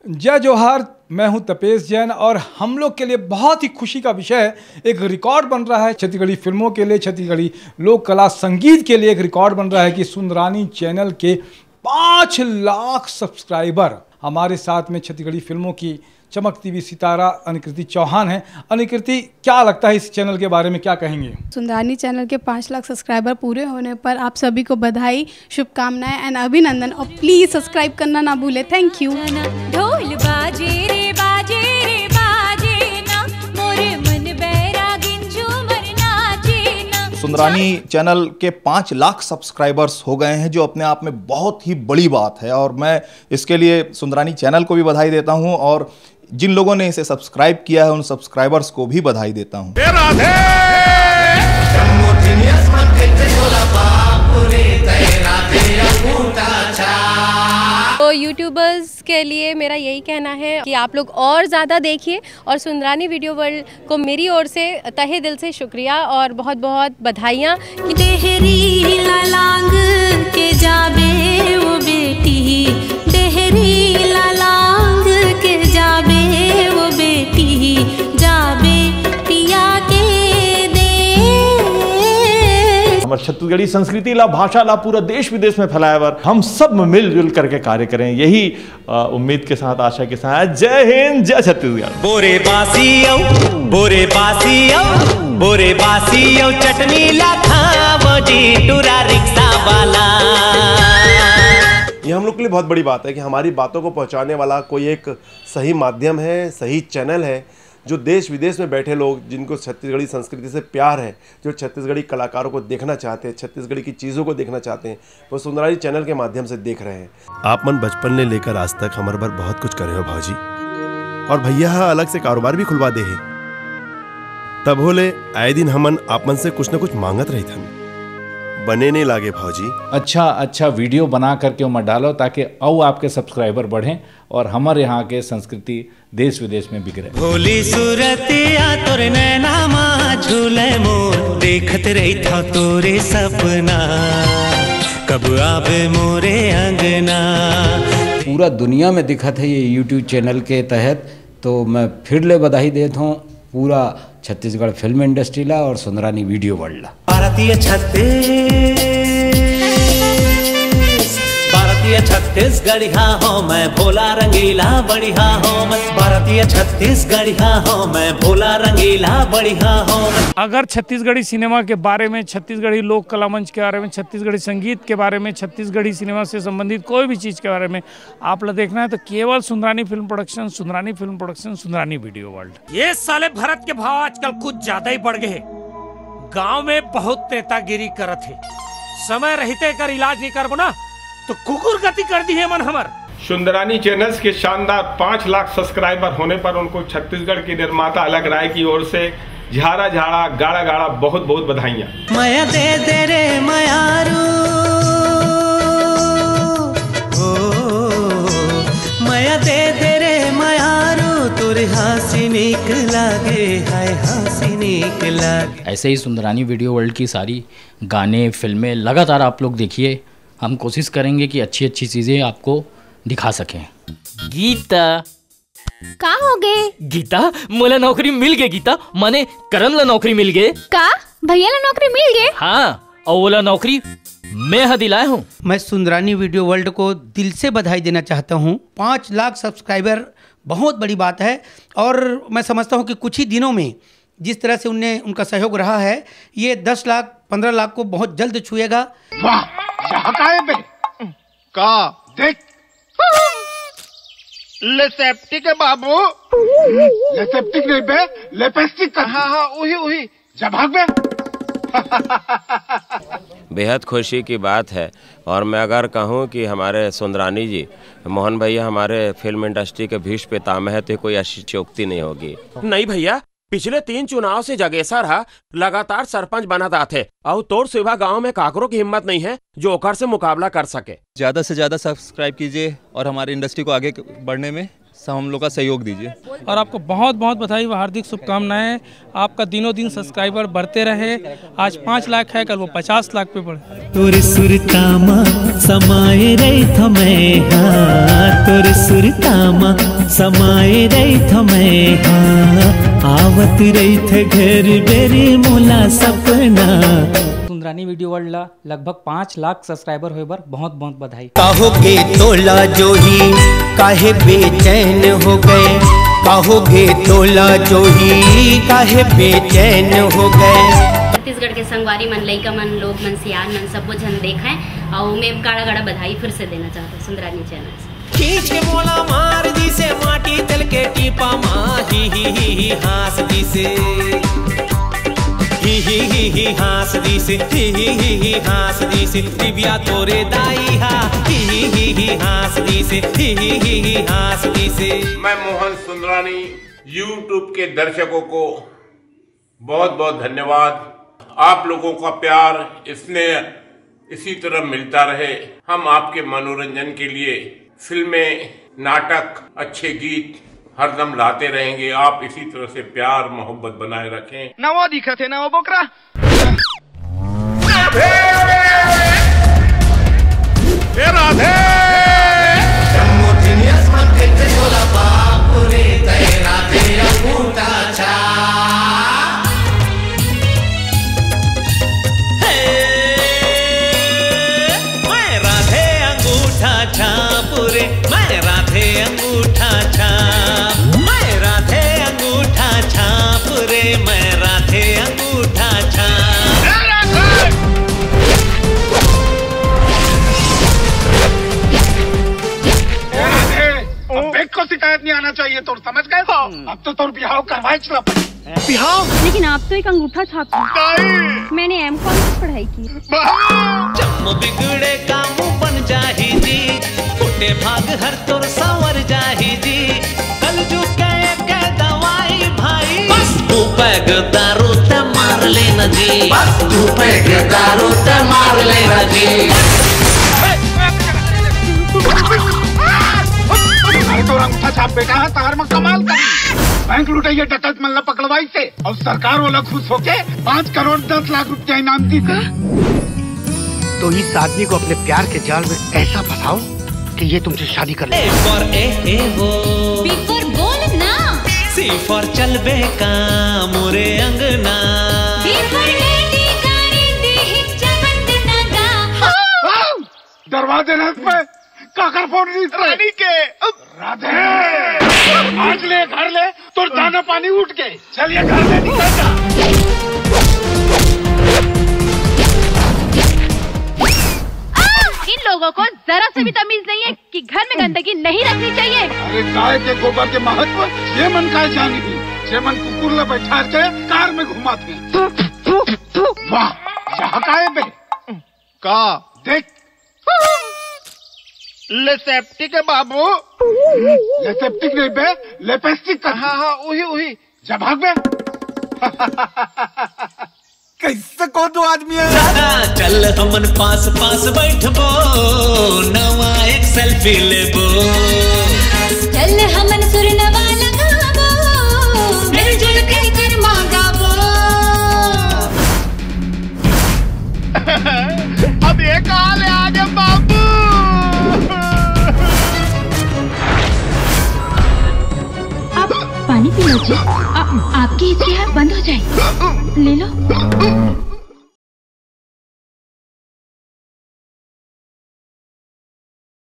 जय जोहार, मैं हूं तपेश जैन और हम लोग के लिए बहुत ही खुशी का विषय है। एक रिकॉर्ड बन रहा है छत्तीसगढ़ी फिल्मों के लिए, छत्तीसगढ़ी लोक कला संगीत के लिए एक रिकॉर्ड बन रहा है कि सुंदरानी चैनल के 5 लाख सब्सक्राइबर। हमारे साथ में छत्तीसगढ़ी फिल्मों की चमकती हुई सितारा अनिकृति चौहान है। अनिकृति, क्या लगता है इस चैनल के बारे में, क्या कहेंगे? सुंदरानी चैनल के 5 लाख सब्सक्राइबर पूरे होने पर आप सभी को बधाई, शुभकामनाएं एंड अभिनंदन। और प्लीज सब्सक्राइब करना ना भूले। Thank you. ढोल बाजे रे बाजे रे बाजे ना, मोरे मन बैरागिन झूमर नाचे ना। सुंदरानी चैनल के 5 लाख सब्सक्राइबर्स हो गए हैं, जो अपने आप में बहुत ही बड़ी बात है और मैं इसके लिए सुंदरानी चैनल को भी बधाई देता हूं और जिन लोगों ने इसे सब्सक्राइब किया है उन सब्सक्राइबर्स को भी बधाई देता हूं। तो यूट्यूबर्स के लिए मेरा यही कहना है कि आप लोग और ज़्यादा देखिए और सुंदरानी वीडियो वर्ल्ड को मेरी ओर से तहे दिल से शुक्रिया और बहुत बहुत बधाइयाँ। देहरी लालांग के जाबे वो बेटी, देहरी लालांग के जाबे वो बेटी, जाबे पिया के दे। हमारे छत्तीसगढ़ी संस्कृति ला, भाषा ला पूरा देश विदेश में फैलाया बर हम सब मिलजुल करके कार्य करें, यही उम्मीद के साथ, आशा के साथ। जय हिंद, जय छत्तीसगढ़। बोरे बासियो, बोरे बासियो, बोरे बासियो, चटनी ला खावो जी टूरा रिक्शा वाला। ये हम लोग के लिए बहुत बड़ी बात है कि हमारी बातों को पहुंचाने वाला कोई एक सही माध्यम है, सही चैनल है, जो देश विदेश में बैठे लोग जिनको छत्तीसगढ़ी संस्कृति से प्यार है, जो छत्तीसगढ़ी कलाकारों को देखना चाहते हैं, छत्तीसगढ़ी की चीज़ों को देखना चाहते हैं, वो सुंदरानी चैनल के माध्यम से देख रहे हैं। आप मन बचपन ने लेकर आज तक हमारे बार बहुत कुछ करे हो भाजी, और भैया अलग से कारोबार भी खुलवा दे है। तब होले आए दिन हमन आप मन से कुछ न कुछ मांगत रही थन, बने नहीं लागे भाजी। अच्छा वीडियो बना करके उमा डालो ताकि औ आपके सब्सक्राइबर बढ़ें और हमारे यहाँ के संस्कृति देश विदेश में बिगड़े। भोली सूरतिया तोरे नैना मा झूले मोर, देखत रही था तोरे सपना, कब आवे मोरे अंगना। पूरा दुनिया में दिखत है ये यूट्यूब चैनल के तहत, तो मैं फिर ले बधाई देता हूँ पूरा छत्तीसगढ़ फिल्म इंडस्ट्री ला और सुंदरानी वीडियो वर्ल्ड ला। भारतीय छत्तीसगढ़िया हो मैं, भोला रंगीला बढ़िया हो मैं। भारतीय छत्तीसगढ़िया हो मैं, भोला रंगीला बढ़िया हो मैं। अगर छत्तीसगढ़ी सिनेमा के बारे में, छत्तीसगढ़ी लोक कला मंच के बारे में, छत्तीसगढ़ी संगीत के बारे में, छत्तीसगढ़ी सिनेमा से संबंधित कोई भी चीज़ के बारे में आप लोग देखना है तो केवल Sundarani film production, Sundarani film production, Sundarani video world. ये साले भरत के भाव आजकल कुछ ज्यादा ही बढ़ गए। गांव में बहुत नेतागिरी करत है, समय रहते कर इलाज नहीं करबो ना तो कुकुर गति कर दी है मन हमर। सुंदरानी चैनल्स के शानदार 5 लाख सब्सक्राइबर होने पर उनको छत्तीसगढ़ की निर्माता अलग राय की ओर से झाड़ा झाड़ा गाड़ा गाड़ा बहुत बहुत बधाइयाँ। माया दे दे रे मायारू, माया दे दे रे मायारू, तोरे हंसी निक लागे, हाय हंसी निक लागे। ऐसे ही सुंदरानी वीडियो वर्ल्ड की सारी गाने, फिल्में लगातार आप लोग देखिए। हम कोशिश करेंगे कि अच्छी अच्छी चीजें आपको दिखा सकें। गीता का हो गए? गीता मोला नौकरी मिल गई। गीता माने करन ला नौकरी मिल गए। का भैया ला नौकरी मिल गए? हाँ, और वो नौकरी मैं दिलाया हूँ। मैं सुंदरानी वीडियो वर्ल्ड को दिल से बधाई देना चाहता हूँ। 5 लाख सब्सक्राइबर बहुत बड़ी बात है और मैं समझता हूँ कि कुछ ही दिनों में जिस तरह से उनका सहयोग रहा है, ये 10 लाख 15 लाख को बहुत जल्द छुएगा। वाह, यहाँ का है बे? का देख लेसेप्टिक है बाबू। लेसेप्टिक नहीं बे, लेपेस्टिक का। हाँ वही जा भाग बे। बेहद खुशी की बात है और मैं अगर कहूँ कि हमारे सुंदरानी जी, मोहन भैया हमारे फिल्म इंडस्ट्री के भीष्म पितामह है तो कोई अतिशयोक्ति नहीं होगी। नहीं भैया, पिछले 3 चुनाव से जगेसर हा लगातार सरपंच बना थे और तोड़ सिवा गांव में काकरों की हिम्मत नहीं है जो ओकर से मुकाबला कर सके। ज्यादा से ज्यादा सब्सक्राइब कीजिए और हमारी इंडस्ट्री को आगे बढ़ने में हम लोग का सहयोग दीजिए। और आपको बहुत बहुत बधाई व हार्दिक शुभकामनाएं। आपका दिनों दिन सब्सक्राइबर बढ़ते रहे। आज 5 लाख है, कल वो 50 लाख पे बढ़े। तोरे सुरतामा समाए रही थमे हाथ तोर सुरतामा समाए रही थ मैं हाँ आवत रही थे घर बेरी मोला सपना। सुंदरानी वीडियो वर्ल्ड ला लगभग 5 लाख सब्सक्राइबर होए बर बहुत बहुत बधाई। कहोगे तोला जो ही काहे बेचैन हो गए, कहोगे तोला जो ही काहे बेचैन हो गए। छत्तीसगढ़ के संगवारी मन, लइका मन, लोग मन, सियान मन सबको जन देखा है और मैं गाड़ा गाड़ा बधाई फिर से देना चाहता हूँ सुंदरानी चैनल से। खींच के मोला मार दी से माटी तल के टीपा माँ ही हास दी से ही हास दी से ही हास दी से दिव्या तोरे दाई हा ही हास दी से ही हास दी से। मैं मोहन सुंदरानी YouTube के दर्शकों को बहुत बहुत धन्यवाद। आप लोगों का प्यार स्नेह इसी तरह मिलता रहे। हम आपके मनोरंजन के लिए फिल्में, नाटक, अच्छे गीत हरदम लाते रहेंगे। आप इसी तरह से प्यार मोहब्बत बनाए रखें। ना वो दिखा थे ना वो बोकरा। राधे को शिकायत नहीं आना चाहिए तो समझ गए तो अब तो तुम बिहाव करवाए चला बिहाव। लेकिन आप तो एक अंगूठा छाप मैंने M.Com की पढ़ाई की। जम बिगड़े काम बन जाही जी, फुटे भाग हर तोर संवर जाही जी। कल जो के दवाई भाई बस तू पैग दारू ते मार लेना जी, बस तू पैग दारू ते मार लेना जी। तो अंगूठा छाप बेटा है तार में कमाल करी। बैंक लुटाइए डकैत मल्ला पकड़वाई से और सरकार वाला खुश होके 5 करोड़ 10 लाख रुपया इनाम दी थे। तो इस आदमी को अपने प्यार के जाल में ऐसा फंसाओ कि ये तुमसे शादी कर ले। बी फॉर बोल ना, सी फॉर चल बेका मोरे अंगना, डी फॉर लेडी गाड़ी दी हिच्चा बंद नगा। दरवाजे रस पे काकर फोन रानी के राधे आज ले घर ले तो दाना पानी उठ के चलिए घर ले निकल जा। इन लोगों को जरा से भी तमीज नहीं है कि घर में गंदगी नहीं रखनी चाहिए। अरे गाय के गोबर के महत्व ये मन का जानी थी। ये मन कुकुर ले बैठा के कार में घुमाते। वाह यहाँ का है बे का देख ले सेप्टिक है बाबू। ले सेप्टिक नहीं बे लेपेस्टिक का। हाँ वही जा भाग बे। कैसे को दो आदमी है। चल हमन पास पास बैठबो नवा एक सेल्फी लेबो। चल हमन सुरनवा लगाबो मिलजुल के कर मांगाबो। अब ये कहाँ ले आगे बाबू। पानी पी लो जी, आपकी इच्छा बंद हो जाए, ले लो।